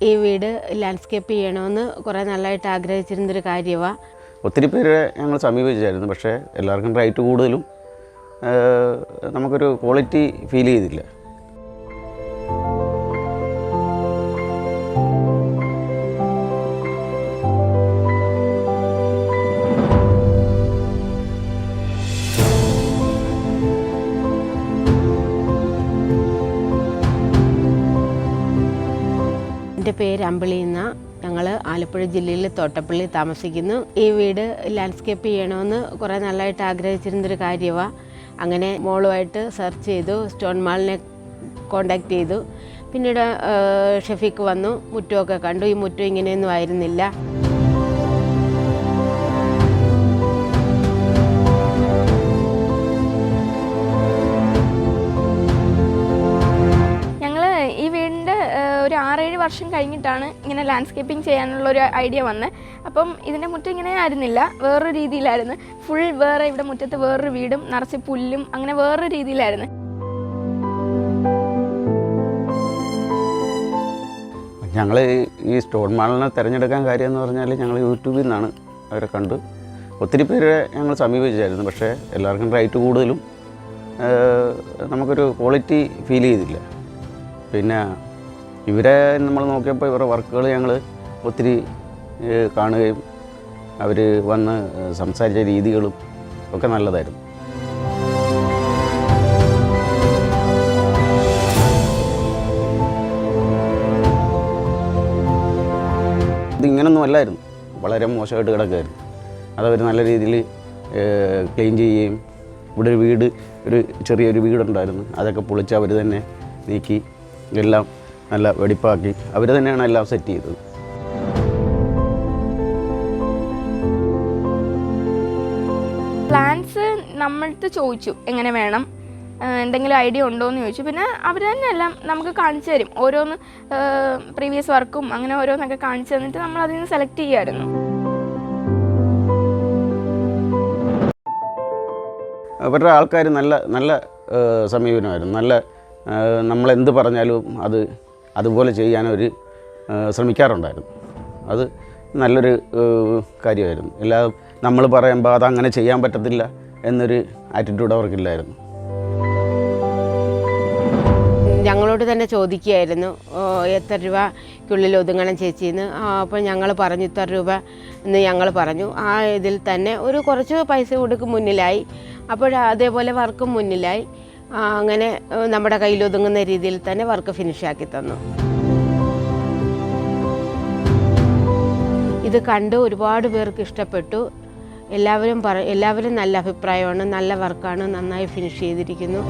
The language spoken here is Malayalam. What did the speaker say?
ഈ വീട് ലാൻഡ്സ്കേപ്പ് ചെയ്യണമെന്ന് കുറേ നാളായിട്ട് ആഗ്രഹിച്ചിരുന്നൊരു കാര്യമാണ്. ഒത്തിരി പേരെ ഞങ്ങൾ സമീപിച്ചായിരുന്നു. പക്ഷേ എല്ലാവർക്കും റേറ്റ് കൂടുതലും നമുക്കൊരു ക്വാളിറ്റി ഫീൽ ചെയ്തില്ല. എൻ്റെ പേര് അമ്പിളി എന്നാണ്. ഞങ്ങൾ ആലപ്പുഴ ജില്ലയിൽ തോട്ടപ്പള്ളി താമസിക്കുന്നു. ഈ വീട് ലാൻഡ്സ്കേപ്പ് ചെയ്യണമെന്ന് കുറേ നാളായിട്ട് ആഗ്രഹിച്ചിരുന്നൊരു കാര്യമാണ്. അങ്ങനെ മോളുമായിട്ട് സെർച്ച് ചെയ്തു, സ്റ്റോൺ മാളിനെ കോണ്ടാക്ട് ചെയ്തു. പിന്നീട് ഷെഫീക്ക് വന്നു, മുറ്റമൊക്കെ കണ്ടു. ഈ മുറ്റം ഇങ്ങനെയൊന്നും ആയിരുന്നില്ല. ഒരു 6-7 വർഷം കഴിഞ്ഞിട്ടാണ് ഇങ്ങനെ ലാൻഡ്സ്കേപ്പിംഗ് ചെയ്യാനുള്ളൊരു ഐഡിയ വന്നത്. അപ്പം ഇതിൻ്റെ മുറ്റം ഇങ്ങനെ ആയിരുന്നില്ല, വേറൊരു രീതിയിലായിരുന്നു. ഫുൾ വേറെ, ഇവിടെ മുറ്റത്ത് വേറൊരു വീടും നിറച്ച് പുല്ലും, അങ്ങനെ വേറൊരു രീതിയിലായിരുന്നു. ഞങ്ങൾ ഈ സ്റ്റോൺ മാളിനെ തിരഞ്ഞെടുക്കാൻ കാര്യം എന്ന് പറഞ്ഞാൽ ഞങ്ങൾ യൂട്യൂബിൽ നിന്നാണ് അവരെ കണ്ട് ഒത്തിരി പേരെ ഞങ്ങൾ സമീപിച്ചായിരുന്നു. പക്ഷേ എല്ലാവർക്കും റേറ്റ് കൂടുതലും നമുക്കൊരു ക്വാളിറ്റി ഫീൽ ചെയ്തില്ല. പിന്നെ ഇവരെ നമ്മൾ നോക്കിയപ്പോൾ ഇവരുടെ വർക്കുകൾ ഞങ്ങൾ ഒത്തിരി കാണുകയും അവർ വന്ന് സംസാരിച്ച രീതികളും ഒക്കെ നല്ലതായിരുന്നു. ഇതിങ്ങനൊന്നും അല്ലായിരുന്നു, വളരെ മോശമായിട്ട് കിടക്കുമായിരുന്നു. അതവർ നല്ല രീതിയിൽ ക്ലീൻ ചെയ്യുകയും, ഇവിടെ ഒരു വീട്, ഒരു ചെറിയൊരു വീടുണ്ടായിരുന്നു, അതൊക്കെ പൊളിച്ച് അവർ തന്നെ നീക്കി എല്ലാം നല്ല വെടിപ്പാക്കി അവർ തന്നെയാണ് എല്ലാം സെറ്റ് ചെയ്തത്. പ്ലാൻസ് നമ്മളടുത്ത് ചോദിച്ചു എങ്ങനെ വേണം, എന്തെങ്കിലും ഐഡിയ ഉണ്ടോ എന്ന് ചോദിച്ചു. പിന്നെ അവർ തന്നെ എല്ലാം നമുക്ക് കാണിച്ചു തരും. ഓരോന്ന് പ്രീവിയസ് വർക്കും അങ്ങനെ ഓരോന്നൊക്കെ കാണിച്ചു തന്നിട്ട് നമ്മൾ അതിൽ നിന്ന് സെലക്ട് ചെയ്യുമായിരുന്നു. അവരുടെ ആൾക്കാർ നല്ല നല്ല സമീപനമായിരുന്നു. നല്ല നമ്മളെന്ത് പറഞ്ഞാലും അതുപോലെ ചെയ്യാനവർ ശ്രമിക്കാറുണ്ടായിരുന്നു. അത് നല്ലൊരു കാര്യമായിരുന്നു. എല്ലാം നമ്മൾ പറയുമ്പോൾ അതങ്ങനെ ചെയ്യാൻ പറ്റത്തില്ല എന്നൊരു ആറ്റിറ്റ്യൂഡ് അവർക്കില്ലായിരുന്നു. ഞങ്ങളോട് തന്നെ ചോദിക്കുകയായിരുന്നു എത്ര രൂപയ്ക്കുള്ളിൽ ഒതുങ്ങണം ചേച്ചിന്ന്. അപ്പോൾ ഞങ്ങൾ പറഞ്ഞു ഇത്ര രൂപ എന്ന് ഞങ്ങൾ പറഞ്ഞു. ആ ഇതിൽ തന്നെ ഒരു കുറച്ച് പൈസ കൊടുക്കും മുന്നിലായി. അപ്പോൾ അതേപോലെ വർക്കും മുന്നിലായി. അങ്ങനെ നമ്മുടെ കയ്യിൽ ഒതുങ്ങുന്ന രീതിയിൽ തന്നെ വർക്ക് ഫിനിഷാക്കി തന്നു. ഇത് കണ്ട് ഒരുപാട് പേർക്ക് ഇഷ്ടപ്പെട്ടു. എല്ലാവരും നല്ല അഭിപ്രായമാണ്, നല്ല വർക്കാണ്, നന്നായി ഫിനിഷ് ചെയ്തിരിക്കുന്നു.